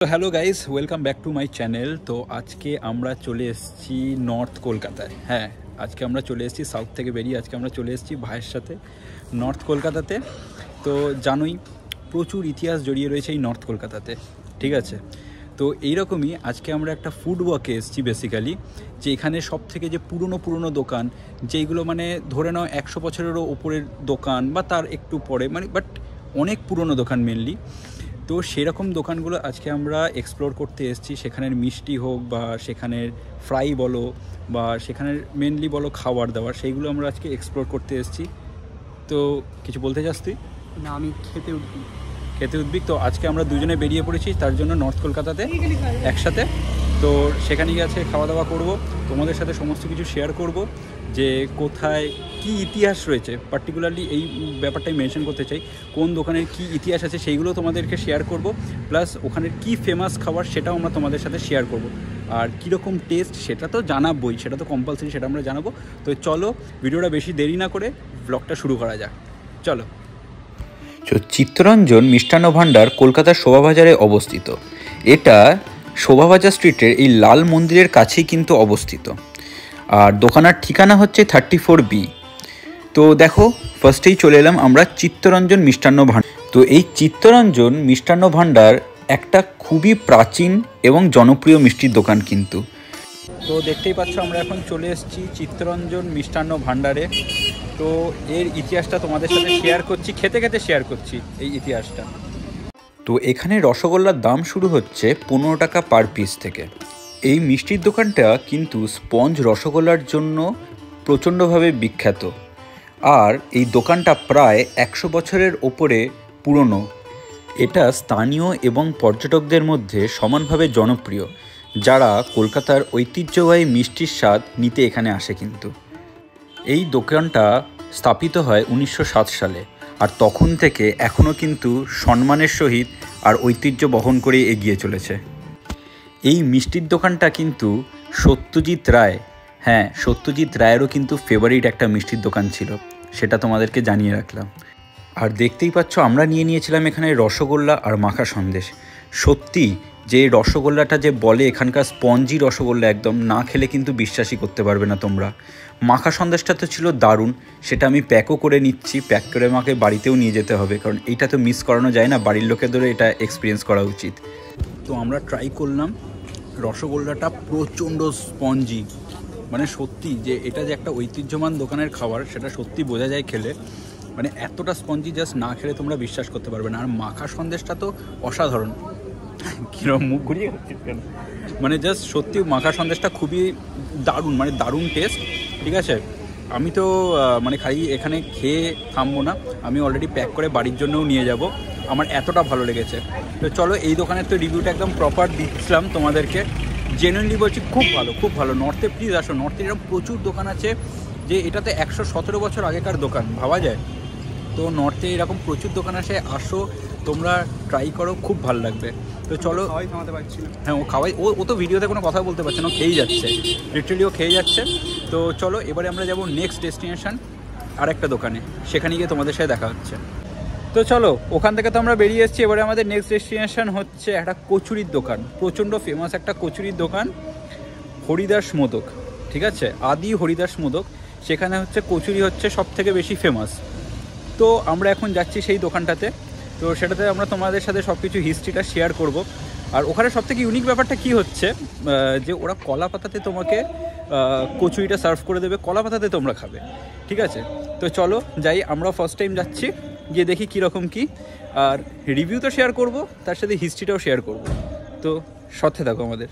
তো hello guys, welcome back to my channel. তো আজকে আমরা চলে এসেছি নর্থ কলকাতায়। হ্যাঁ, আজকে আমরা চলে এসেছি সাউথ থেকে বেরিয়ে আজকে আমরা চলে এসেছি ভাইয়ের সাথে নর্থ কলকাতাতে। তো জানোই প্রচুর ইতিহাস জড়িয়ে রয়েছে এই নর্থ কলকাতাতে, ঠিক আছে। তো এইরকমই আজকে আমরা একটা ফুড ওয়াকে এসেছি বেসিক্যালি, যে এখানে সব থেকে যে পুরনো দোকান, যেইগুলো মানে ধরে নাও 100 বছরেরও ওপরের দোকান বা তার একটু পরে, মানে বাট অনেক পুরনো দোকান মেনলি। তো সেরকম দোকানগুলো আজকে আমরা এক্সপ্লোর করতে এসেছি। সেখানের মিষ্টি হোক বা সেখানের ফ্রাই বলো বা সেখানের মেনলি বলো খাবার দাবার, সেইগুলো আমরা আজকে এক্সপ্লোর করতে এসেছি। তো কিছু বলতে চাস তুই? না, আমি খেতে উদ্বিগ। তো আজকে আমরা দুজনে বেরিয়ে পড়েছি তার জন্য নর্থ কলকাতাতে একসাথে। তো সেখানে গিয়ে আজকে খাওয়া দাওয়া করব, তোমাদের সাথে সমস্ত কিছু শেয়ার করব, যে কোথায় কি ইতিহাস রয়েছে। পার্টিকুলারলি এই ব্যাপারটাই মেনশন করতে চাই, কোন দোকানের কি ইতিহাস আছে সেইগুলো তোমাদেরকে শেয়ার করব, প্লাস ওখানের কি ফেমাস খাবার সেটাও আমরা তোমাদের সাথে শেয়ার করব। আর কীরকম টেস্ট সেটা তো জানাবোই, সেটা তো কম্পালসারি, সেটা আমরা জানাবো। তো চলো ভিডিওটা বেশি দেরি না করে ব্লগটা শুরু করা যাক, চলো। চিত্তরঞ্জন মিষ্টান্ন ভাণ্ডার কলকাতার শোভাবাজারে অবস্থিত। এটা শোভাবাজার স্ট্রিটের এই লাল মন্দিরের কাছেই কিন্তু অবস্থিত। আর দোকানের ঠিকানা হচ্ছে 34B। তো দেখো, ফার্স্টেই চলে এলাম আমরা চিত্তরঞ্জন মিষ্টান্ন ভাণ্ডার। তো এই চিত্তরঞ্জন মিষ্টান্ন ভাণ্ডার একটা খুবই প্রাচীন এবং জনপ্রিয় মিষ্টির দোকান কিন্তু। তো দেখতেই পাচ্ছ আমরা এখন চলে এসেছি চিত্তরঞ্জন মিষ্টান্ন ভাণ্ডারে। তো এর ইতিহাসটা তোমাদের সাথে শেয়ার করছি, খেতে খেতে শেয়ার করছি এই ইতিহাসটা। তো এখানে রসগোল্লার দাম শুরু হচ্ছে 15 টাকা পার পিস থেকে। এই মিষ্টির দোকানটা কিন্তু স্পঞ্জ রসগোল্লার জন্য প্রচণ্ডভাবে বিখ্যাত। আর এই দোকানটা প্রায় 100 বছরের ওপরে পুরনো। এটা স্থানীয় এবং পর্যটকদের মধ্যে সমানভাবে জনপ্রিয়, যারা কলকাতার ঐতিহ্যবাহী মিষ্টির স্বাদ নিতে এখানে আসে কিন্তু। এই দোকানটা স্থাপিত হয় 1907 সালে, আর তখন থেকে এখনও কিন্তু সম্মানের সহিত আর ঐতিহ্য বহন করে এগিয়ে চলেছে। এই মিষ্টির দোকানটা কিন্তু সত্যজিৎ রায়, হ্যাঁ সত্যজিৎ রায়েরও কিন্তু ফেভারিট একটা মিষ্টির দোকান ছিল, সেটা তোমাদেরকে জানিয়ে রাখলাম। আর দেখতেই পাচ্ছ আমরা নিয়ে নিয়েছিলাম এখানে রসগোল্লা আর মাখা সন্দেশ। সত্যি যে রসগোল্লাটা যে বলে এখানকার স্পঞ্জি রসগোল্লা, একদম না খেলে কিন্তু বিশ্বাসই করতে পারবে না তোমরা। মাখা সন্দেশটা তো ছিল দারুণ, সেটা আমি প্যাকও করে নিচ্ছি, প্যাক করে আমাকে বাড়িতেও নিয়ে যেতে হবে, কারণ এইটা তো মিস করানো যায় না, বাড়ির লোকেদের এটা এক্সপিরিয়েন্স করা উচিত। তো আমরা ট্রাই করলাম, রসগোল্লাটা প্রচণ্ড স্পঞ্জি, মানে সত্যি যে এটা যে একটা ঐতিহ্যমান দোকানের খাবার সেটা সত্যি বোঝা যায় খেলে। মানে এতটা স্পঞ্জি জাস্ট না খেলে তোমরা বিশ্বাস করতে পারবে না। আর মাখা সন্দেশটা তো অসাধারণ। কীরকম মুখ ঘুরিয়ে যাচ্ছিস কেন? মানে জাস্ট সত্যি মাখা সন্দেশটা খুবই দারুণ, মানে দারুণ টেস্ট, ঠিক আছে। আমি তো মানে খালি এখানে খেয়ে থামবো না, আমি অলরেডি প্যাক করে বাড়ির জন্যও নিয়ে যাব, আমার এতটা ভালো লেগেছে। তো চলো, এই দোকানের তো রিভিউটা একদম প্রপার দিচ্ছিলাম তোমাদেরকে, জেনুইনলি বলছি খুব ভালো, খুব ভালো। নর্থে প্লিজ আসো, নর্থে এরকম প্রচুর দোকান আছে যে এটাতে 117 বছর আগেকার দোকান, ভাবা যায়। তো নর্থে এরকম প্রচুর দোকান আছে, আসো তোমরা ট্রাই করো, খুব ভালো লাগবে। তো চলো, থামাতে পারছি না। হ্যাঁ, ও তো ভিডিওতে কোনো কথা বলতে পারছে না, খেয়েই যাচ্ছে, লিটারালি ও খেয়ে যাচ্ছে। তো চলো এবারে আমরা যাব নেক্সট ডেস্টিনেশন আর একটা দোকানে, সেখানে গিয়ে তোমাদের সাথে দেখা হচ্ছে। তো চলো, ওখান থেকে তো আমরা বেরিয়ে এসেছি, এবারে আমাদের নেক্সট ডেস্টিনেশন হচ্ছে একটা কচুরির দোকান, প্রচণ্ড ফেমাস একটা কচুরির দোকান, হরিদাস মোদক, ঠিক আছে, আদি হরিদাস মোদক। সেখানে হচ্ছে কচুরি হচ্ছে সব থেকে বেশি ফেমাস। তো আমরা এখন যাচ্ছি সেই দোকানটাতে। তো সেটাতে আমরা তোমাদের সাথে সব কিছু হিস্ট্রিটা শেয়ার করব। আর ওখানে সবথেকে ইউনিক ব্যাপারটা কি হচ্ছে, যে ওরা কলা পাতাতে তোমাকে কচুরিটা সার্ভ করে দেবে, কলা পাতাতে তোমরা খাবে, ঠিক আছে। তো চলো যাই, আমরা ফার্স্ট টাইম যাচ্ছি, গিয়ে দেখি কীরকম কী, আর রিভিউ তো শেয়ার করব, তার সাথে হিস্ট্রিটাও শেয়ার করব। তো সাথে থাকো আমাদের।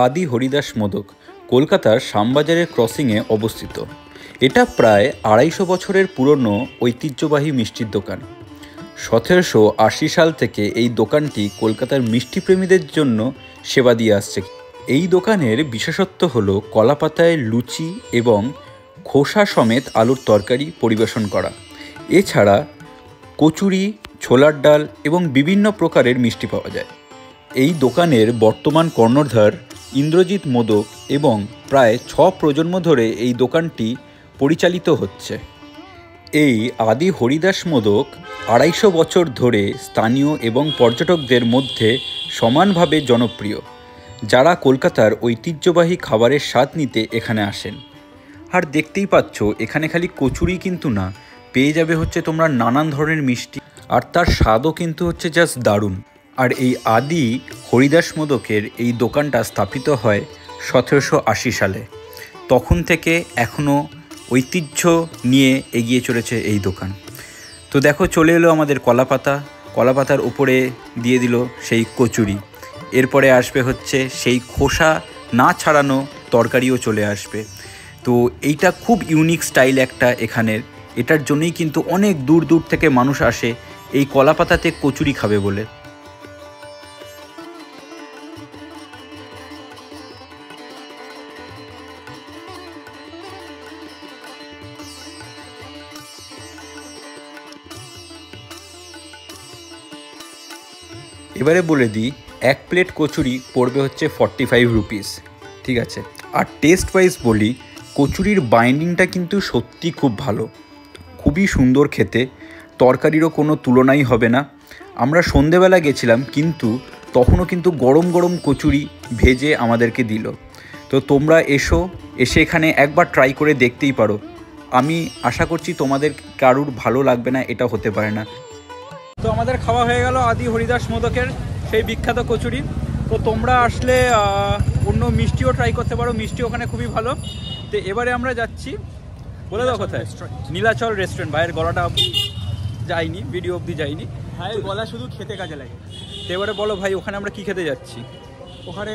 আদি হরিদাস মোদক কলকাতার শ্যামবাজারের ক্রসিংয়ে অবস্থিত। এটা প্রায় 250 বছরের পুরনো ঐতিহ্যবাহী মিষ্টির দোকান। 1780 সাল থেকে এই দোকানটি কলকাতার মিষ্টিপ্রেমীদের জন্য সেবা দিয়ে আসছে। এই দোকানের বিশেষত্ব হলো কলাপাতায় লুচি এবং খোসা সমেত আলুর তরকারি পরিবেশন করা। এছাড়া কচুরি, ছোলার ডাল এবং বিভিন্ন প্রকারের মিষ্টি পাওয়া যায়। এই দোকানের বর্তমান কর্ণধার ইন্দ্রজিৎ মোদক এবং প্রায় 6 প্রজন্ম ধরে এই দোকানটি পরিচালিত হচ্ছে। এই আদি হরিদাস মোদক 250 বছর ধরে স্থানীয় এবং পর্যটকদের মধ্যে সমানভাবে জনপ্রিয়, যারা কলকাতার ঐতিহ্যবাহী খাবারের স্বাদ নিতে এখানে আসেন। আর দেখতেই পাচ্ছ এখানে খালি কচুরি কিন্তু না, পেয়ে যাবে হচ্ছে তোমরা নানান ধরনের মিষ্টি, আর তার স্বাদও কিন্তু হচ্ছে জাস্ট দারুণ। আর এই আদি হরিদাস মোদকের এই দোকানটা স্থাপিত হয় 1780 সালে। তখন থেকে এখনও ঐতিহ্য নিয়ে এগিয়ে চলেছে এই দোকান। তো দেখো চলে এলো আমাদের কলাপাতা, কলাপাতার উপরে দিয়ে দিল সেই কচুরি, এরপরে আসবে হচ্ছে সেই খোসা না ছাড়ানো তরকারিও চলে আসবে। তো এইটা খুব ইউনিক স্টাইল একটা এখানের, এটার জন্যই কিন্তু অনেক দূর দূর থেকে মানুষ আসে এই কলাপাতাতে কচুরি খাবে বলে। এবারে বলে দিই, 1 প্লেট কচুরি পড়বে হচ্ছে 45 রুপিস, ঠিক আছে। আর টেস্ট ওয়াইজ বলি, কচুরির বাইন্ডিংটা কিন্তু সত্যি খুব ভালো, খুবই সুন্দর খেতে, তরকারিরও কোনো তুলনাই হবে না। আমরা সন্ধেবেলা গেছিলাম, কিন্তু তখনও কিন্তু গরম গরম কচুরি ভেজে আমাদেরকে দিল। তো তোমরা এসে এখানে একবার ট্রাই করে দেখতেই পারো। আমি আশা করছি তোমাদের কারুর ভালো লাগবে না এটা হতে পারে না। তো আমাদের খাওয়া হয়ে গেল আদি হরিদাস মোদকের সেই বিখ্যাত কচুরি। তো তোমরা আসলে অন্য মিষ্টিও ট্রাই করতে পারো, মিষ্টি ওখানে খুবই ভালো। তো এবারে আমরা যাচ্ছি, বলে দাও কোথায়? নীলাচল রেস্টুরেন্ট। ভাইয়ের গলাটা যায়নি, ভিডিও অবধি যায়নি, ভাইয়ের গলা শুধু খেতে কাজে লাগে। তো এবারে বলো ভাই, ওখানে আমরা কি খেতে যাচ্ছি? ওখানে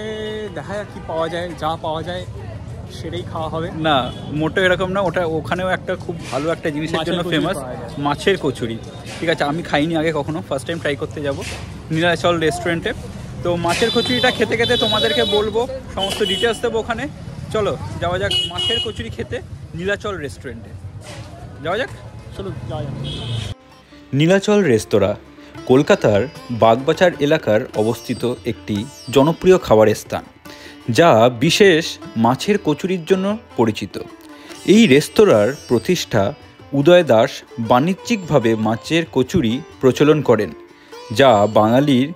দেখা যাক কী পাওয়া যায়, যা পাওয়া যায় সেটাই খাওয়া হবে। না, মোটো এরকম না, ওখানেও একটা খুব ভালো একটা জিনিসের জন্য ফেমাস, মাছের কচুরি। ঠিক আছে, আমি খাইনি আগে কখনো, ফার্স্ট টাইম ট্রাই করতে যাব নীলাচল রেস্টুরেন্টে। তো মাছের কচুরিটা খেতে খেতে তোমাদেরকে বলবো, সমস্ত ডিটেলস দেবো ওখানে। চলো যাওয়া যাক মাছের কচুরি খেতে নীলাচল রেস্টুরেন্টে, যাওয়া যাক। চলো যাওয়া যাক। নীলাচল রেস্তোরাঁ কলকাতার বাগবাজার এলাকার অবস্থিত একটি জনপ্রিয় খাবারের স্থান, যা বিশেষ মাছের কচুরির জন্য পরিচিত। এই রেস্তোরাঁর প্রতিষ্ঠা উদয় দাস বাণিজ্যিকভাবে মাছের কচুরি প্রচলন করেন, যা বাঙালির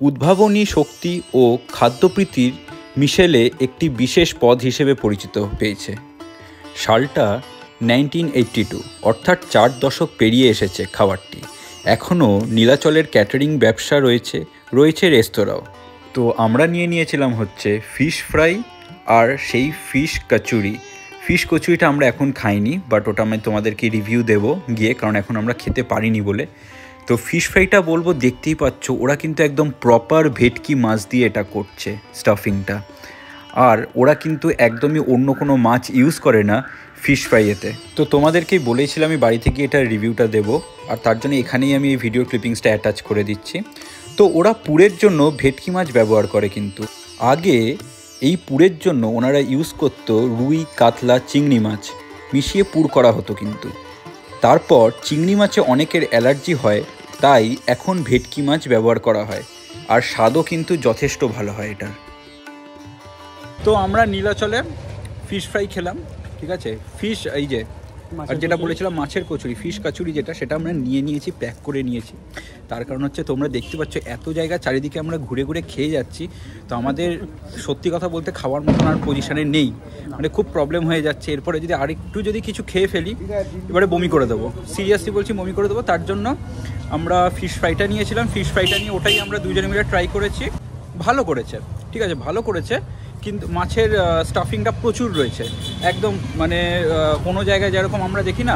উদ্ভাবনী শক্তি ও খাদ্যপ্রীতির মিশেলে একটি বিশেষ পদ হিসেবে পরিচিত পেয়েছে। সালটা 1982, অর্থাৎ 4 দশক পেরিয়ে এসেছে খাবারটি। এখনও নীলাচলের ক্যাটারিং ব্যবসা রয়েছে রেস্তোরাঁও। তো আমরা নিয়েছিলাম হচ্ছে ফিশ ফ্রাই আর সেই ফিশ কচুরিটা আমরা এখন খাইনি, বাট ওটা আমি তোমাদেরকে রিভিউ দেবো গিয়ে, কারণ এখন আমরা খেতে পারিনি বলে। তো ফিশ ফ্রাইটা বলবো, দেখতেই পাচ্ছ ওরা কিন্তু একদম প্রপার ভেটকি মাছ দিয়ে এটা করছে স্টাফিংটা, আর ওরা কিন্তু একদমই অন্য কোনো মাছ ইউজ করে না ফিশ ফ্রাইয়েতে। তো তোমাদেরকেই বলেছিলাম আমি বাড়ি থেকে এটার রিভিউটা দেবো, আর তার জন্য এখানেই আমি এই ভিডিও ক্লিপিংসটা অ্যাটাচ করে দিচ্ছি। তো ওরা পুরের জন্য ভেটকি মাছ ব্যবহার করে, কিন্তু আগে এই পুরের জন্য ওনারা ইউজ করতো রুই, কাতলা, চিংড়ি মাছ মিশিয়ে পুর করা হতো, কিন্তু তারপর চিংড়ি মাছে অনেকের অ্যালার্জি হয়, তাই এখন ভেটকি মাছ ব্যবহার করা হয়, আর স্বাদও কিন্তু যথেষ্ট ভালো হয় এটার। তো আমরা নীলাচলে ফিশ ফ্রাই খেলাম, ঠিক আছে, ফিশ এই যে, আর যেটা বলেছিলাম মাছের কচুরি, ফিশ কচুরি যেটা, সেটা আমরা নিয়েছি, প্যাক করে নিয়েছি। তার কারণ হচ্ছে তোমরা দেখতে পাচ্ছ এত জায়গা চারিদিকে আমরা ঘুরে ঘুরে খেয়ে যাচ্ছি, তো আমাদের সত্যি কথা বলতে খাওয়ার মতন আর পজিশানে নেই, মানে খুব প্রবলেম হয়ে যাচ্ছে। এরপরে যদি আরেকটু কিছু খেয়ে ফেলি, এবারে বমি করে দেবো, সিরিয়াসলি বলছি বমি করে দেবো। তার জন্য আমরা ফিশ ফ্রাইটা নিয়েছিলাম, ফিশ ফ্রাইটা নিয়ে ওটাই আমরা দুজনে মিলে ট্রাই করেছি। ভালো করেছে, ঠিক আছে, ভালো করেছে, কিন্তু মাছের স্টাফিংটা প্রচুর রয়েছে একদম, মানে কোনো জায়গায় যেরকম আমরা দেখি না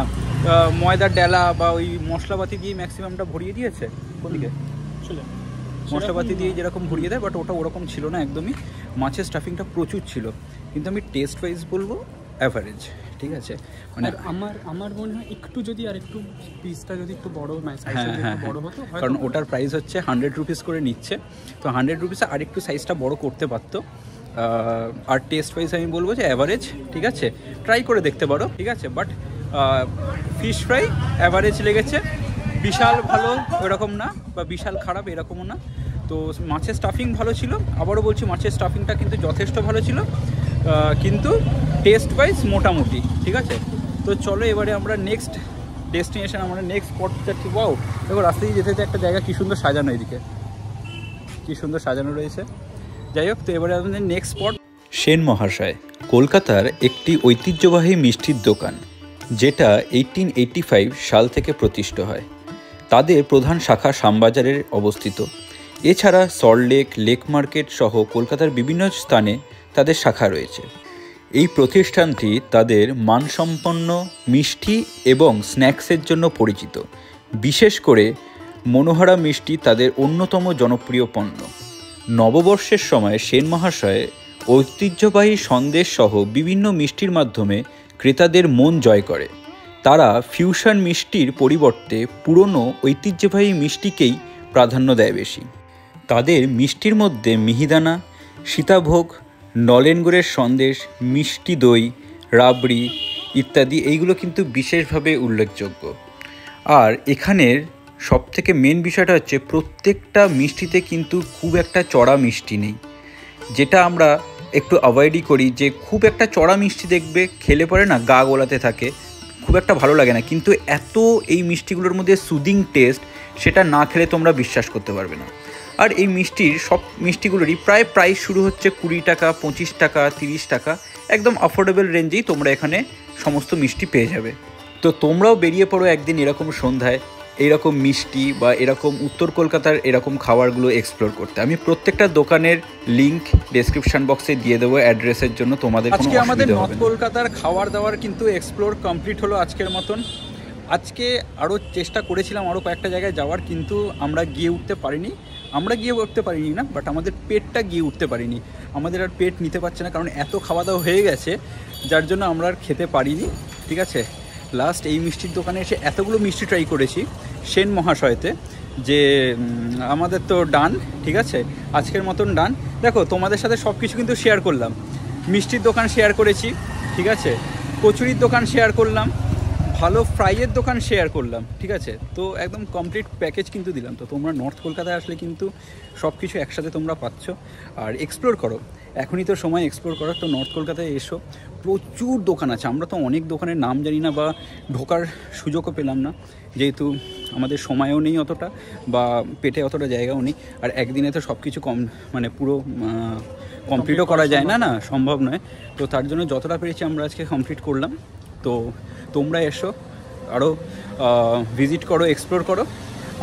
ময়দার ডেলা বা ওই মশলাপাতি দিয়ে ম্যাক্সিমামটা ভরিয়ে দিয়েছে, ওদিকে মশলাপাতি দিয়ে যেরকম ভরিয়ে দেয়, বাট ওটা ওরকম ছিল না একদমই, মাছের স্টাফিংটা প্রচুর ছিল। কিন্তু আমি টেস্ট ওয়াইজ বলবো অ্যাভারেজ, ঠিক আছে। মানে আমার মনে হয় একটু যদি আর একটু পিসটা যদি একটু বড়, হ্যাঁ, কারণ ওটার প্রাইস হচ্ছে 100 রুপিস করে নিচ্ছে, তো 100 রুপিসে আরেকটু সাইজটা বড় করতে পারতো। আর টেস্ট ওয়াইজ আমি বলবো যে অ্যাভারেজ, ঠিক আছে, ট্রাই করে দেখতে পারো, ঠিক আছে। বাট ফিশ ফ্রাই অ্যাভারেজ লেগেছে, বিশাল ভালো এরকম না, বা বিশাল খারাপ এরকমও না। তো মাছের স্টাফিং ভালো ছিল, আবারও বলছি মাছের স্টাফিংটা কিন্তু যথেষ্ট ভালো ছিল, কিন্তু টেস্ট ওয়াইজ মোটামুটি, ঠিক আছে। তো চলো এবারে আমরা নেক্সট ডেস্টিনেশন, আমাদের নেক্সট স্পট যাচ্ছি। বাও, দেখো রাস্তা দিয়ে যেতে যেতে একটা জায়গা কী সুন্দর সাজানো, এদিকে কী সুন্দর সাজানো রয়েছে। যাই হোক, তো এবারে আমাদের নেক্সট স্পট সেন মহাশয় কলকাতার একটি ঐতিহ্যবাহী মিষ্টির দোকান, যেটা 1885 সাল থেকে প্রতিষ্ঠিত হয়। তাদের প্রধান শাখা শ্যামবাজারে অবস্থিত। এছাড়া সল্টলেক, লেক মার্কেট সহ কলকাতার বিভিন্ন স্থানে তাদের শাখা রয়েছে। এই প্রতিষ্ঠানটি তাদের মানসম্পন্ন মিষ্টি এবং স্ন্যাক্সের জন্য পরিচিত। বিশেষ করে মনোহরা মিষ্টি তাদের অন্যতম জনপ্রিয় পণ্য। নববর্ষের সময় সেন মহাশয় ঐতিহ্যবাহী সন্দেশ সহ বিভিন্ন মিষ্টির মাধ্যমে ক্রেতাদের মন জয় করে। তারা ফিউশন মিষ্টির পরিবর্তে পুরনো ঐতিহ্যবাহী মিষ্টিকেই প্রাধান্য দেয় বেশি। তাদের মিষ্টির মধ্যে মিহিদানা, সীতাভোগ, নলেন গুড়ের সন্দেশ, মিষ্টি দই, রাবড়ি ইত্যাদি এইগুলো কিন্তু বিশেষভাবে উল্লেখযোগ্য। আর এখানের সবথেকে মেন বিষয়টা হচ্ছে প্রত্যেকটা মিষ্টিতে কিন্তু খুব একটা চড়া মিষ্টি নেই, যেটা আমরা একটু অ্যাভয়েডই করি। যে খুব একটা চড়া মিষ্টি দেখবে খেলে পরে না গা গোলাতে থাকে, খুব একটা ভালো লাগে না। কিন্তু এত এই মিষ্টিগুলোর মধ্যে সুদিং টেস্ট, সেটা না খেলে তোমরা বিশ্বাস করতে পারবে না। আর এই মিষ্টির সব মিষ্টিগুলোরই প্রায় প্রাইস শুরু হচ্ছে 20 টাকা, 25 টাকা, 30 টাকা, একদম অ্যাফোর্ডেবল রেঞ্জেই তোমরা এখানে সমস্ত মিষ্টি পেয়ে যাবে। তো তোমরাও বেরিয়ে পড়ো একদিন এরকম সন্ধ্যায় এইরকম মিষ্টি বা এরকম উত্তর কলকাতার এরকম খাবারগুলো এক্সপ্লোর করতে। আমি প্রত্যেকটা দোকানের লিঙ্ক ডেসক্রিপশন বক্সে দিয়ে দেবো অ্যাড্রেসের জন্য, তোমাদের কোনো আজকে আমাদের অসুবিধা হবে নর্থ না। কলকাতার খাবার দাবার কিন্তু এক্সপ্লোর কমপ্লিট হলো আজকের মতন। আজকে আরও চেষ্টা করেছিলাম আরও কয়েকটা জায়গায় যাওয়ার, কিন্তু আমরা গিয়ে উঠতে পারিনি। না, বাট আমাদের পেটটা গিয়ে উঠতে পারিনি। আমাদের আর পেট নিতে পারছে না, কারণ এত খাওয়া দাওয়া হয়ে গেছে, যার জন্য আমরা আর খেতে পারিনি। ঠিক আছে, লাস্ট এই মিষ্টির দোকানে এসে এতগুলো মিষ্টি ট্রাই করেছি সেন মহাশয়তে, যে আমাদের তো ডান। ঠিক আছে, আজকের মতন ডান। দেখো, তোমাদের সাথে সব কিছু কিন্তু শেয়ার করলাম। মিষ্টির দোকান শেয়ার করেছি, ঠিক আছে, কচুরির দোকান শেয়ার করলাম, ভালো ফ্রাইয়ের দোকান শেয়ার করলাম। ঠিক আছে, তো একদম কমপ্লিট প্যাকেজ কিন্তু দিলাম। তো তোমরা নর্থ কলকাতায় আসলে কিন্তু সব কিছু একসাথে তোমরা পাচ্ছ। আর এক্সপ্লোর করো, এখনই তো সময় এক্সপ্লোর করার। তো নর্থ কলকাতায় এসো, প্রচুর দোকান আছে। আমরা তো অনেক দোকানের নাম জানি না বা ঢোকার সুযোগও পেলাম না, যেহেতু আমাদের সময়ও নেই অতটা, বা পেটে অতটা জায়গাও নেই। আর একদিনে তো সব কিছু মানে পুরো কমপ্লিটও করা যায় না, সম্ভব নয়। তো তার জন্য যতটা পেরেছি আমরা আজকে কমপ্লিট করলাম। তো তোমরা এসো, আরও ভিজিট করো, এক্সপ্লোর করো।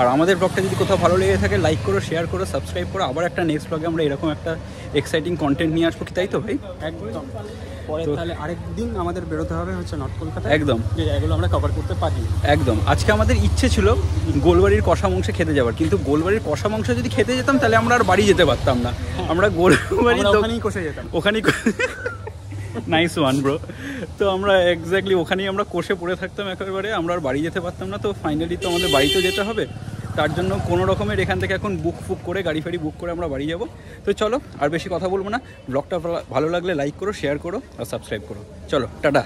আর আমাদের ব্লগটা যদি কোথাও ভালো লেগে থাকে, লাইক করো, শেয়ার করো, সাবস্ক্রাইব করো। আবার একটা নেক্সট ব্লগে আমরা এরকম একটা এক্সাইটিং কন্টেন্ট নিয়ে আসবো, কি তাই তো ভাই? একদম। পরে তাহলে আরেক দিন আমাদের বেরোতে হবে হচ্ছে নর্থ কলকাতা, একদম, যে জায়গাগুলো আমরা কভার করতে পারি। একদম। আজকে আমাদের ইচ্ছে ছিল গোলবাড়ির কষা মাংস খেতে যাওয়ার, কিন্তু গোলবাড়ির কষা মাংস যদি খেতে যেতাম তাহলে আমরা আর বাড়ি যেতে পারতাম না। আমরা গোলবাড়ির ওখানেই কষে যেতাম, ওখানেই। Nice one bro. তো আমরা এক্স্যাক্টলি ওখানেই আমরা কষে পড়ে থাকতাম একেবারে, আমরা আর বাড়ি যেতে পারতাম না। তো ফাইনালি তো আমাদের বাড়িতেও যেতে হবে, তার জন্য কোনো রকমের এখান থেকে এখন বুক করে গাড়ি ফাড়ি বুক করে আমরা বাড়ি যাব। তো চলো, আর বেশি কথা বলবো না। ব্লগটা ভালো লাগলে লাইক করো, শেয়ার করো আর সাবস্ক্রাইব করো। চলো, টাটা।